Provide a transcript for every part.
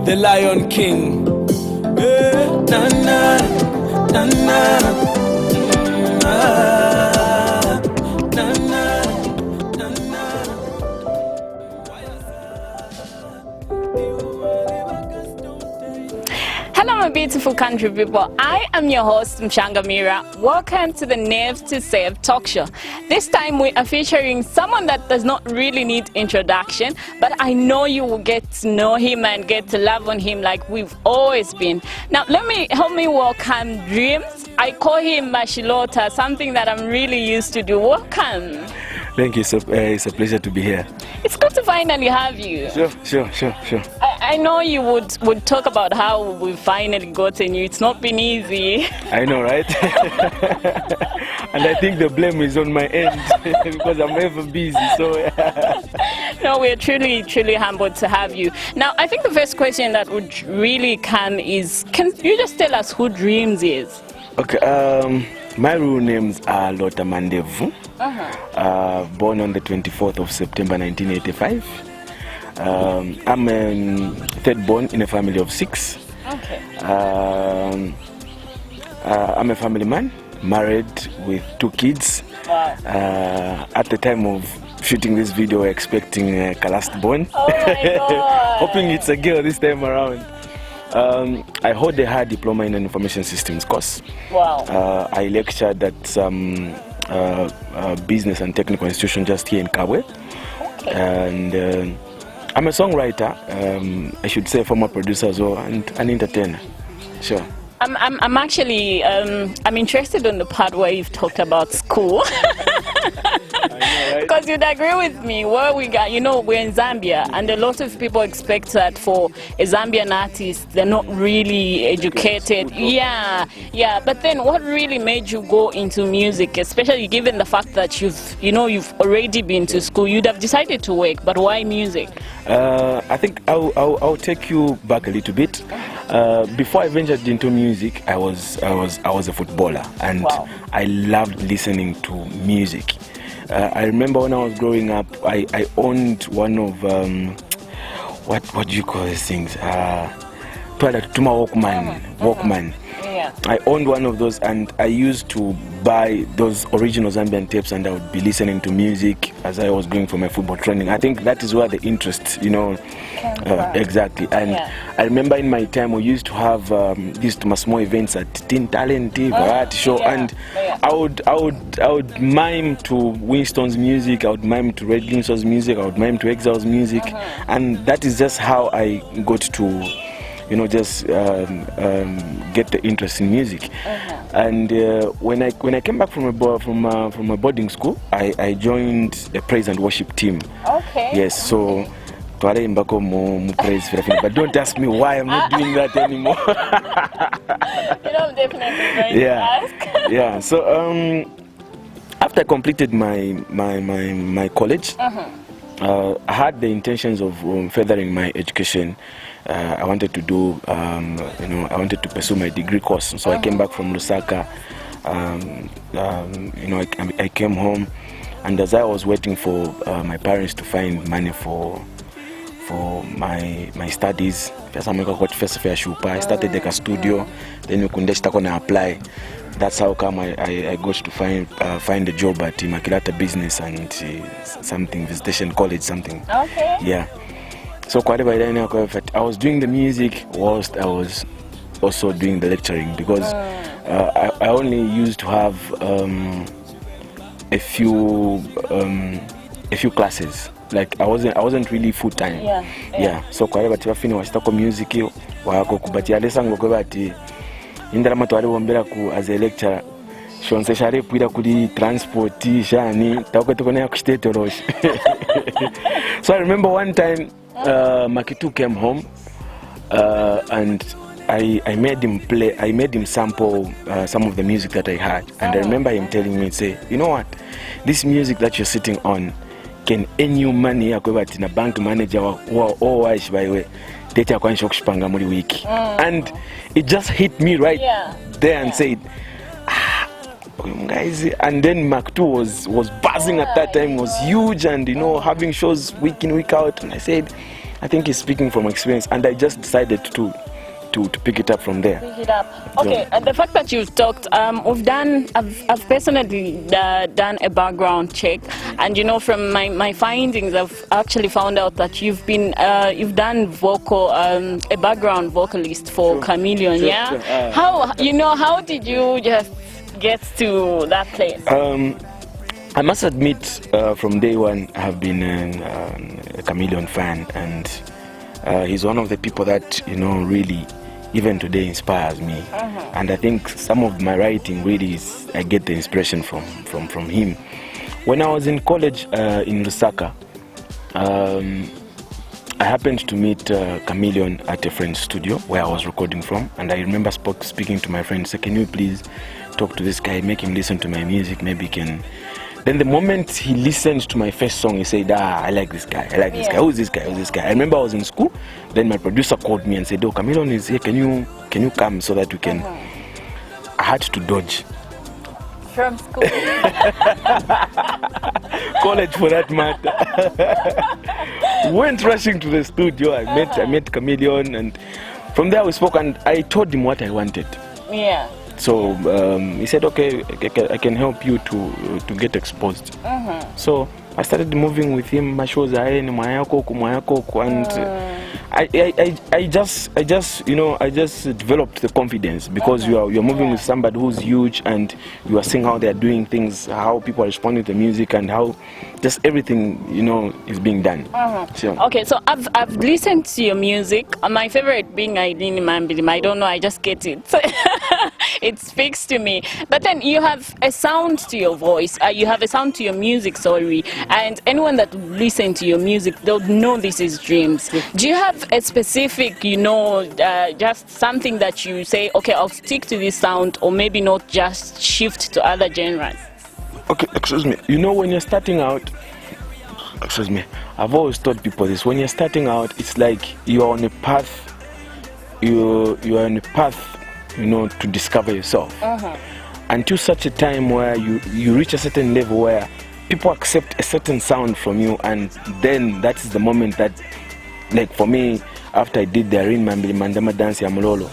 the Lion King. Na na na na. Hello my beautiful country people, I am your host Mshanga Mira. Welcome to the Nerve to Save talk show. This time we are featuring someone that does not really need introduction, but I know you will get to know him and get to love on him like we've always been. Now help me welcome Drimz. I call him Bashi Lota, something that I'm really used to do. Welcome. Thank you, it's a pleasure to be here. It's good to finally have you. Sure. I know you would talk about how we finally gotten you. It's not been easy. I know, right? And I think the blame is on my end because I'm ever busy. So no, we're truly humbled to have you. Now, I think the first question that would really come is, can you just tell us who Drimz is? Okay, my real names are Lota Mandevu. Born on the 24th of September 1985. I'm a third born in a family of 6. Okay. I'm a family man, married with 2 kids. Wow. At the time of shooting this video, expecting a last born. Oh my God. Hoping it's a girl this time around. I hold a high diploma in an information systems course. Wow. I lectured at some business and technical institution just here in Kabwe. Okay. And I'm a songwriter, I should say former producer as well, and an entertainer. Sure. I'm actually I'm interested in the part where you've talked about school. Because you'd agree with me, where we got, we're in Zambia, and a lot of people expect that for a Zambian artist, they're not really educated. Yeah. But then, what really made you go into music, especially given the fact that you've already been to school? You'd have decided to work, but why music? I think I'll take you back a little bit. Before I ventured into music, I was a footballer, and wow. I loved listening to music. I remember when I was growing up, I owned one of what do you call these things? Walkman. Yeah. I owned one of those, and I used to buy those original Zambian tapes, and I would be listening to music as I was going for my football training. I think that is where the interest, exactly. And yeah. I remember in my time we used to have these small events at Teen Talent, Variety Show, and I would mime to Winston's music, I would mime to Red Grimson's music, I would mime to Exile's music, and that is just how I got to get the interest in music. And when I came back from a boarding school, I joined a praise and worship team. Okay. Yes, so but don't ask me why I'm not doing that anymore. I'm definitely going to ask. Yeah. So after I completed my college, I had the intentions of furthering my education. I wanted to do, I wanted to pursue my degree course. So I came back from Lusaka. I came home, and as I was waiting for my parents to find money for my studies, I started like a studio. Then you could just apply. That's how come I got to find a job at Makilata Business and something visitation college something. Okay. Yeah. So I was doing the music whilst I was also doing the lecturing, because I only used to have a few classes. Like I wasn't really full time. Yeah. So music indalama twali bombera ku as a lecturer shonse share puira kuli transport shani takwetokona ku state rosh. So I remember one time Makitu came home and I made him sample some of the music that I had, and I remember him telling me, say, you know what, this music that you're sitting on can earn you money akweba tina bank manager or by the way data kwanisha kushipanga muri wiki. And it just hit me right there and said, guys. And then Mark 2 was buzzing at that time, was huge, and having shows week in week out. And I said, I think he's speaking from experience, and I just decided to pick it up from there. Pick it up. Okay, the fact that you've talked, I've personally done a background check, and you know, from my findings, I've actually found out that you've done vocal, a background vocalist for Chameleon. Yeah. How did you just get to that place? I must admit, from day one, I have been a Chameleon fan, and he's one of the people that, you know, really, even today, inspires me. And I think some of my writing really is, I get the inspiration from him. When I was in college in Lusaka, I happened to meet Chameleon at a friend's studio where I was recording from, and I remember speaking to my friend, say, can you please talk to this guy, make him listen to my music, maybe he can. Then the moment he listened to my first song, he said, I like this guy, I like this guy. Who's this guy? Who's this guy? I remember I was in school, then my producer called me and said, oh, Chameleon is here, can you come so that we can... I had to dodge. From school? College for that matter. Went rushing to the studio, I met Chameleon, and from there we spoke, and I told him what I wanted. Yeah. So he said, okay, I can help you to get exposed. So I started moving with him. My shows are in Mayako, and I just developed the confidence, because you're moving with somebody who's huge, and you are seeing how they're doing things, how people are responding to the music, and how just everything, you know, is being done. So. Okay, so I've listened to your music. My favorite being Aidini Mambilim. I don't know, I just get it. It speaks to me. But then you have a sound to your voice. You have a sound to your music, sorry. And anyone that listens to your music, they'll know this is Drimz. Do you have a specific, you know, just something that you say, okay, I'll stick to this sound, or maybe not just shift to other genres? Okay, excuse me. You know, when you're starting out, excuse me, I've always told people this. When you're starting out, it's like you're on a path. You are on a path, you know, to discover yourself. Until such a time where you reach a certain level where people accept a certain sound from you, and then that is the moment that, like for me, after I did the Arin Mambili Mandama Dance Yamulolo,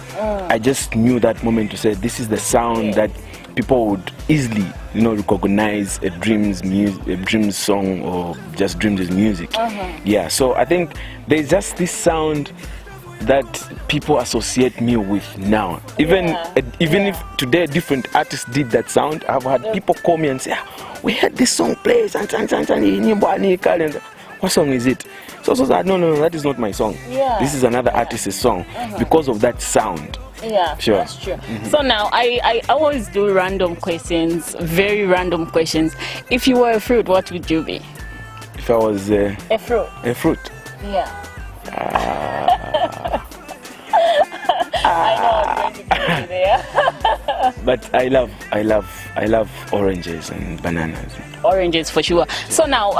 I just knew that moment to say this is the sound that people would easily, you know, recognize a Drimz song, or just Drimz music. Yeah, so I think there's just this sound that people associate me with now. Even if today different artists did that sound, I've had people call me and say, we had this song plays, and what song is it? So no, that is not my song. This is another artist's song, because of that sound. Yeah, sure. That's true. So now I always do random questions, very random questions. If you were a fruit, what would you be? If I was a fruit. A fruit. Yeah. I know I'm going to be there. But I love oranges and bananas. Oranges for sure. So now,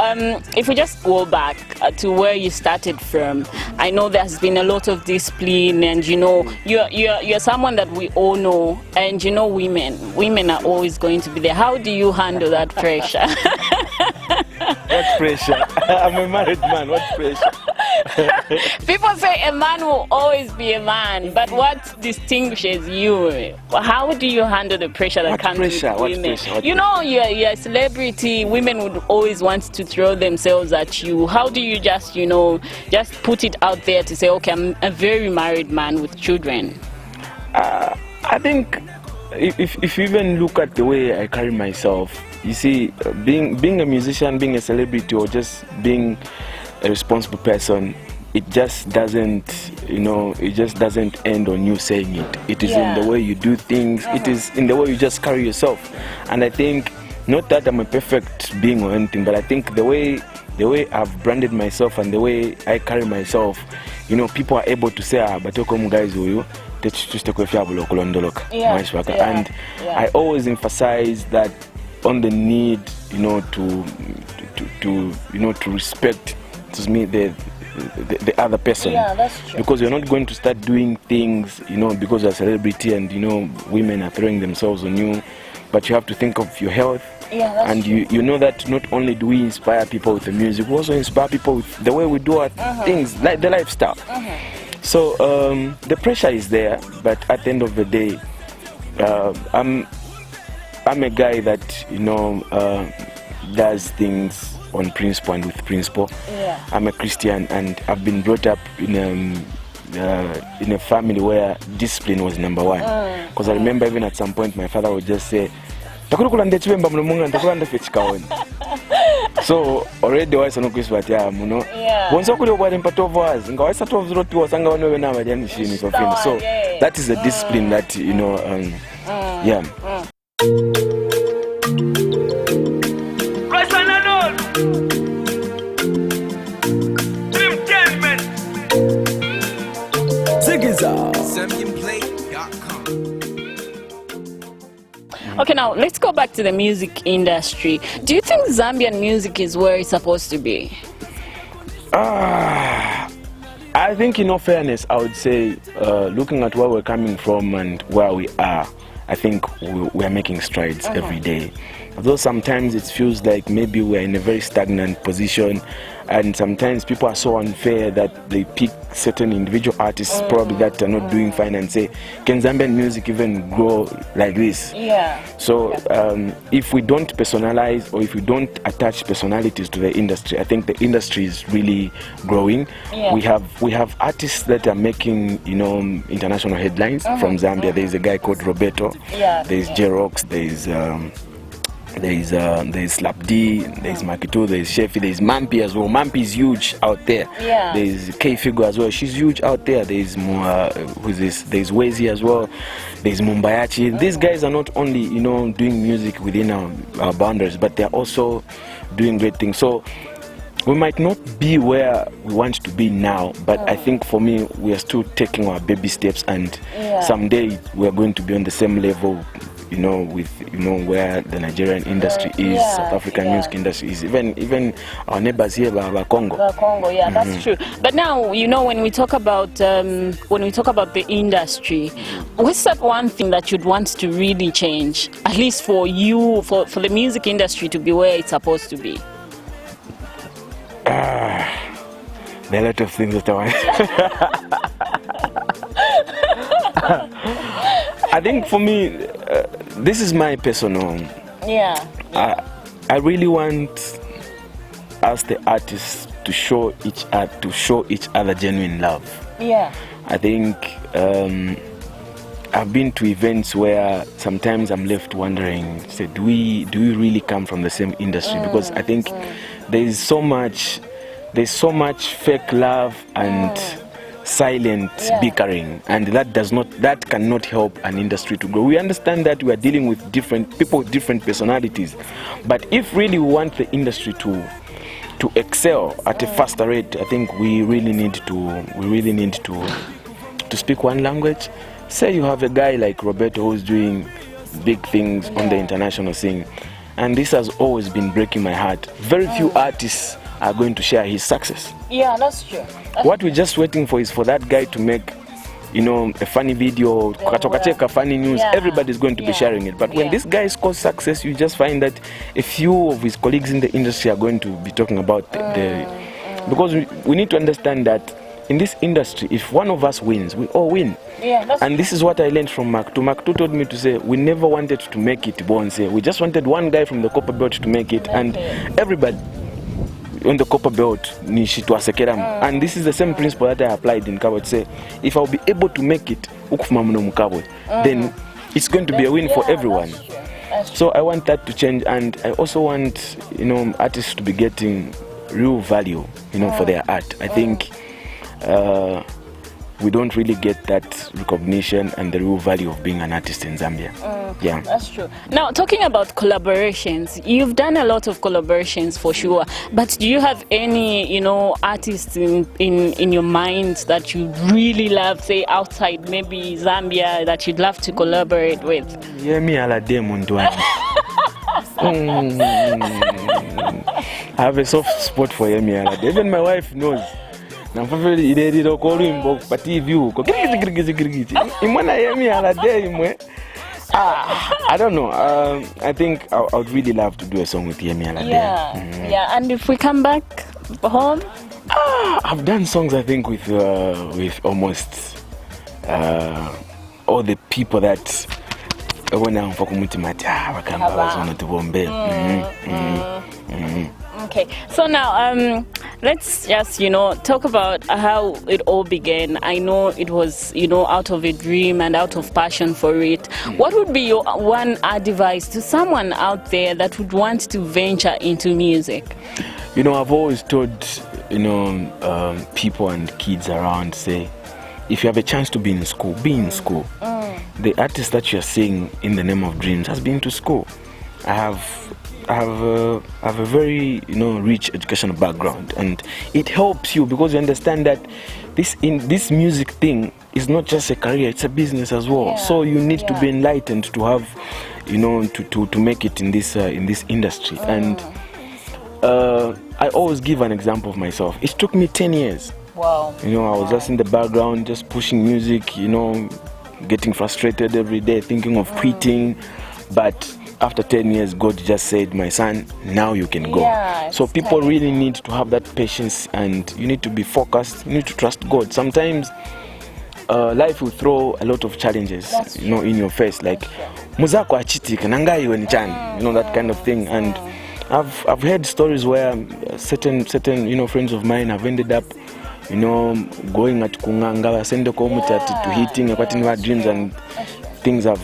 if we just go back to where you started from, I know there's been a lot of discipline, and you know, you're someone that we all know, and you know, women are always going to be there. How do you handle that pressure? What pressure? I'm a married man. What pressure? People say a man will always be a man, but what distinguishes you? How do you handle the pressure that comes with women? You know, you're a celebrity. Women would always want to throw themselves at you. How do you just, you know, just put it out there to say, okay, I'm a very married man with children? I think if you even look at the way I carry myself, you see, being a musician, being a celebrity, or just being a responsible person, it just doesn't, you know, it just doesn't end on you saying it. It is in the way you do things. It is in the way you just carry yourself. And I think, not that I'm a perfect being or anything, but I think the way I've branded myself and the way I carry myself, you know, people are able to say, but guys, and I always emphasize that on the need, you know, to respect, to me, the other person. Yeah, that's true. Because you're not going to start doing things, you know, because you're a celebrity and, you know, women are throwing themselves on you. But you have to think of your health, Yeah, that's and true. you know that not only do we inspire people with the music, we also inspire people with the way we do our things, like the lifestyle. So the pressure is there, but at the end of the day, I'm a guy that does things on principle and with principle. Yeah. I'm a Christian, and I've been brought up in a family where discipline was number one. Because I remember even at some point my father would just say, so already why sono kuiswatia muno. Bonso kuli obwale mpato voice nga why sato vzuro tu wasanga wano wena majani shini for film. So that is the discipline that yeah. Okay, now let's go back to the music industry. Do you think Zambian music is where it's supposed to be? I think, in all fairness, I would say, looking at where we're coming from and where we are, I think we are making strides every day. Although sometimes it feels like maybe we're in a very stagnant position, and sometimes people are so unfair that they pick certain individual artists probably that are not doing fine and say, can Zambian music even grow like this? Yeah. So if we don't personalize, or if we don't attach personalities to the industry, I think the industry is really growing. Yeah. We have artists that are making international headlines from Zambia. There's a guy called Roberto. Yeah. There's J-Rox. There's Slap D, there's Makito, there's Shefi, there's Mampi as well. Mampi is huge out there. Yeah. There's K Figure as well. She's huge out there. There's who's this? There's Wezi as well. There's Mumbayachi. These guys are not only doing music within our boundaries, but they're also doing great things. So we might not be where we want to be now, but I think for me, we are still taking our baby steps, and someday we are going to be on the same level. With where the Nigerian industry is, South African music industry is, even our neighbors here, Congo. Yeah, that's true. But now, when we talk about the industry, what's that one thing that you'd want to really change, at least for you, for the music industry to be where it's supposed to be? There are a lot of things that I want. I think for me, this is my personal. Yeah. I really want us, the artists, to show each other genuine love. Yeah. I think I've been to events where sometimes I'm left wondering, say, do we really come from the same industry? Because I think there's so much fake love and silent bickering, and that cannot help an industry to grow. We understand that we are dealing with different people with different personalities, but if really we want the industry to excel at a faster rate, I think we really need to speak one language. Say you have a guy like Roberto who's doing big things on the international scene, and this has always been breaking my heart. Very few artists are going to share his success. Yeah, that's true. What we're just waiting for is for that guy to make, a funny video, a funny news. Everybody's going to be sharing it. But when this guy scores success, you just find that a few of his colleagues in the industry are going to be talking about because we need to understand that in this industry, if one of us wins, we all win. Yeah, and this is what I learned from Mark. Mark told me to say, we never wanted to make it once. We just wanted one guy from the copper belt to make it, and everybody on the copper belt and this is the same principle that I applied in Cabo. Say, if I'll be able to make it then it's going to be a win for everyone. That's true. So I want that to change, and I also want artists to be getting real value for their art. I think we don't really get that recognition and the real value of being an artist in Zambia. Yeah, that's true. Now, talking about collaborations, you've done a lot of collaborations for sure, but do you have any artists in your mind that you really love, say outside maybe Zambia, that you'd love to collaborate with? Yeah, me alade mundwani. I have a soft spot for Yemi Alade. Even my wife knows. Na mfafeli idedi do call him but TV uko imwana Yemi Alade imwe I don't know. I think I would really love to do a song with Yemi Alade. Yeah. And if we come back home, I've done songs I think with almost all the people that Okay, so now let's just talk about how it all began. I know it was out of a dream and out of passion for it. What would be your one advice to someone out there that would want to venture into music? I've always told people and kids around, say, if you have a chance to be in school, be in school. The artist that you're seeing in the name of Drimz has been to school. I have a very rich educational background, and it helps you because you understand that this music thing is not just a career, it's a business as well. So you need to be enlightened to have to make it in this industry. And I always give an example of myself. It took me 10 years. Wow. I was just in the background, just pushing music, getting frustrated every day, thinking of quitting. But after 10 years, God just said, my son, now you can go. So people really need to have that patience, and you need to be focused. You need to trust God. Sometimes life will throw a lot of challenges, in your face, like muzako achitika nangai wenichan, that kind of thing. And I've heard stories where certain friends of mine have ended up going at kunganga sende ko mutati to hitting akwatini dreams, and things have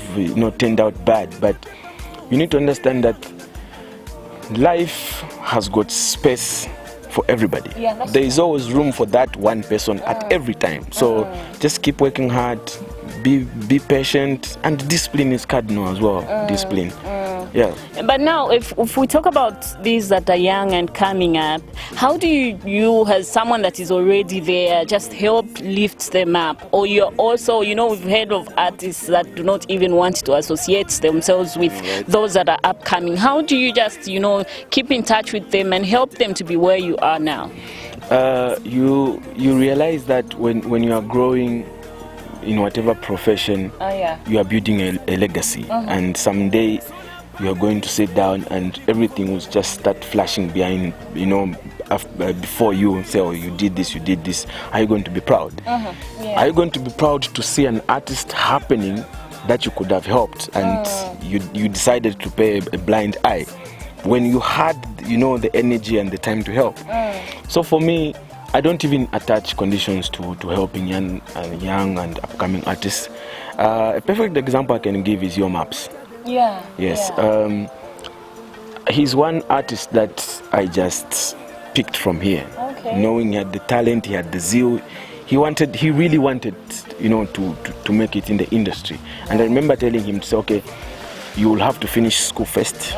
turned out bad. But you need to understand that life has got space for everybody. There is always room for that one person at every time. So just keep working hard, be patient, and discipline is cardinal as well. Discipline. Yeah. But now, if we talk about these that are young and coming up, how do you as someone that is already there, just help lift them up? Or you're also, we've heard of artists that do not even want to associate themselves with those that are upcoming. How do you just, keep in touch with them and help them to be where you are now? You realize that when you are growing in whatever profession, you are building a legacy, and someday you are going to sit down and everything will just start flashing behind, before you say, oh, you did this. Are you going to be proud? Are you going to be proud to see an artist happening that you could have helped, and you decided to pay a blind eye when you had the energy and the time to help? So for me, I don't even attach conditions to helping young and upcoming artists. A perfect example I can give is Your Maps. Yes. He's one artist that I just picked from here. Knowing he had the talent, he had the zeal. He really wanted, to make it in the industry. And I remember telling him, okay, you will have to finish school first.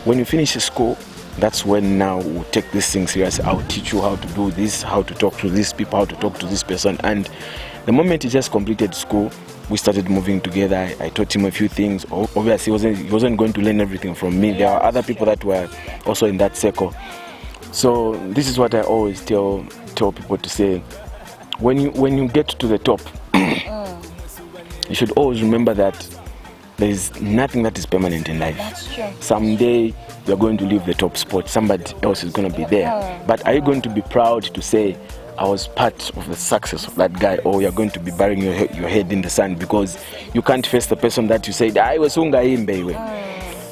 When you finish school, that's when now we'll take this thing serious. I'll teach you how to do this, how to talk to these people, how to talk to this person. And the moment he just completed school, we started moving together. I taught him a few things. Obviously, he wasn't going to learn everything from me. There are other people that were also in that circle. So this is what I always tell people to say. When you get to the top, you should always remember that there is nothing that is permanent in life. That's true. Someday you're going to leave the top spot. Somebody else is going to be there. But are you going to be proud to say, I was part of the success of that guy, or you're going to be burying your head in the sand because you can't face the person that you said, I was unga imbewe.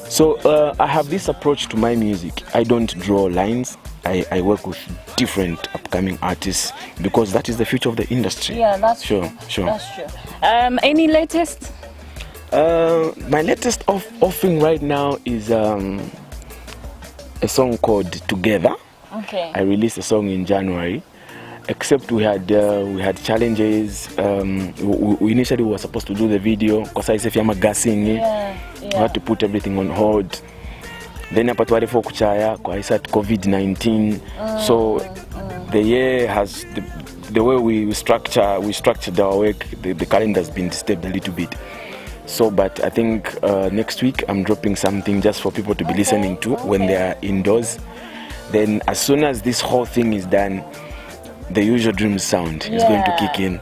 So I have this approach to my music. I don't draw lines. I work with different upcoming artists because that is the future of the industry. Yeah, that's sure. That's true. Any latest? My latest offering right now is a song called Together. I released a song in January. Except we had challenges. We initially were supposed to do the video because I said we had to put everything on hold. Then I said COVID-19. So the year has the way we structured our work. The calendar has been disturbed a little bit. So, but I think next week I'm dropping something just for people to be listening to when they are indoors. Then as soon as this whole thing is done, the usual Drimz sound is going to kick in.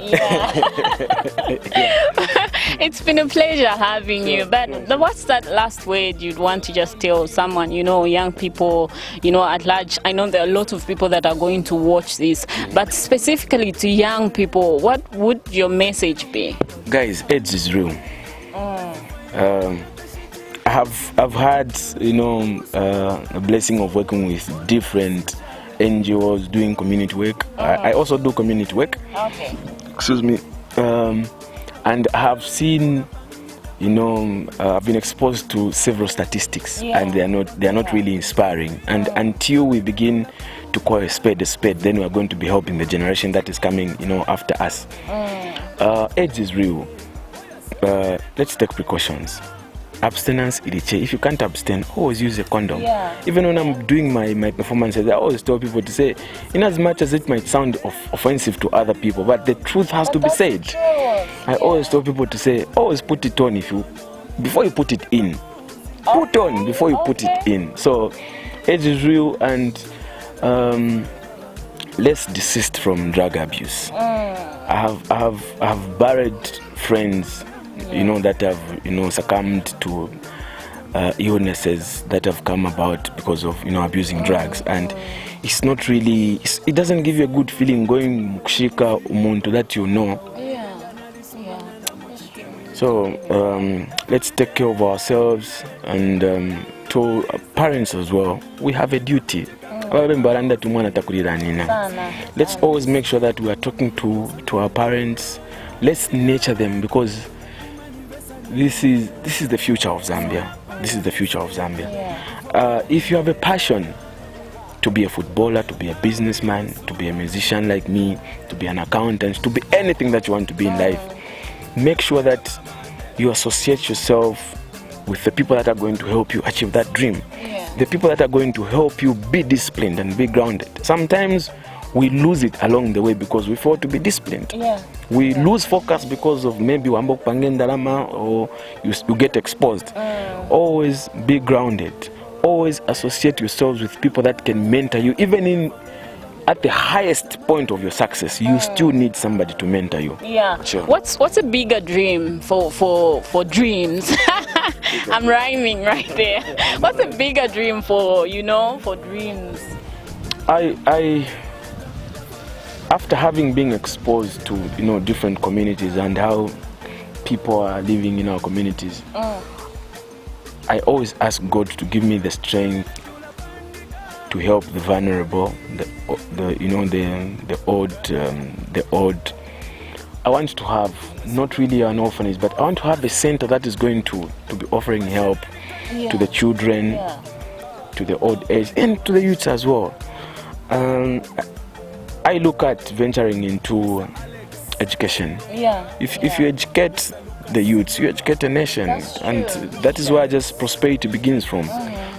It's been a pleasure having you. But what's that last word you'd want to just tell someone, young people, at large? I know there are a lot of people that are going to watch this, but specifically to young people, what would your message be? Guys, AIDS is real. I've had, a blessing of working with different NGOs doing community work. I also do community work. Okay. Excuse me. And I have seen, I've been exposed to several statistics, and they are not really inspiring. And until we begin to call a spade, then we are going to be helping the generation that is coming, after us. AIDS is real. Let's take precautions. Abstinence, if you can't abstain, always use a condom. Even when I'm doing my performances, I always tell people to say, in as much as it might sound offensive to other people, but the truth has to be said. I always tell people to say, always put it on before you put it in. Put on before you put it in. So AIDS is real, and let's desist from drug abuse. I have buried friends that have succumbed to illnesses that have come about because of abusing drugs, and it's not really, it doesn't give you a good feeling going kushika umuntu that so let's take care of ourselves, and to parents as well, we have a duty. Let's always make sure that we are talking to our parents. Let's nurture them, because this is the future of Zambia. This is the future of Zambia. If you have a passion to be a footballer, to be a businessman, to be a musician like me, to be an accountant, to be anything that you want to be in life, make sure that you associate yourself with the people that are going to help you achieve that dream. The people that are going to help you be disciplined and be grounded. Sometimes we lose it along the way because we fail to be disciplined. We lose focus because of maybe wambok pangendarama, or you get exposed. Always be grounded. Always associate yourselves with people that can mentor you. Even at the highest point of your success, you still need somebody to mentor you. Sure. What's a bigger dream for Drimz? I'm rhyming right there. What's a bigger dream for Drimz? I after having been exposed to different communities and how people are living in our communities, I always ask God to give me the strength to help the vulnerable, the odd. I want to have not really an orphanage, but I want to have a center that is going to be offering help to the children, to the old age, and to the youths as well. I look at venturing into education. If you educate the youths, you educate a nation, and that is where just prosperity begins from.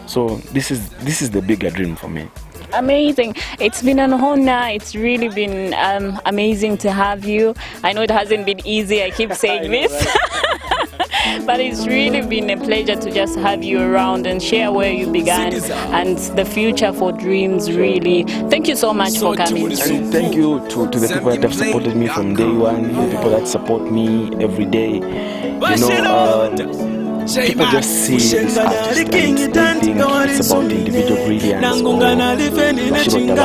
So this is the bigger dream for me. Amazing. It's been an honor. It's really been amazing to have you. I know it hasn't been easy. I keep saying this. But it's really been a pleasure to just have you around and share where you began and the future for Drimz, really. Thank you so much for coming. And thank you to the people that have supported me from day one, the people that support me every day. People just see this artist and they think it's about individual brilliance or Bashi Lota.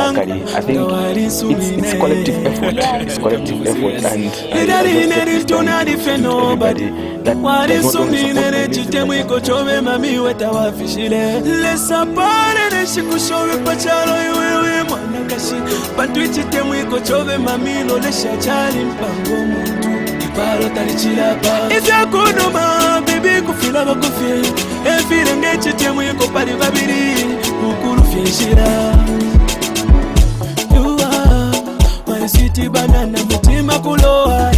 I think it's collective effort. It's collective effort, and I just take this time to everybody that does not only support me. Baby kufila bakufye efire ngechitemu yiko pali babiri ukurufye shira. You are my sweet banana mutima kuloa.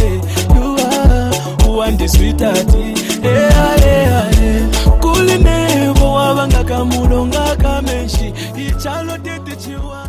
You are one the sweetheart. Kulinevo wabanga kamulonga kamenshi ichalo tete chiwa.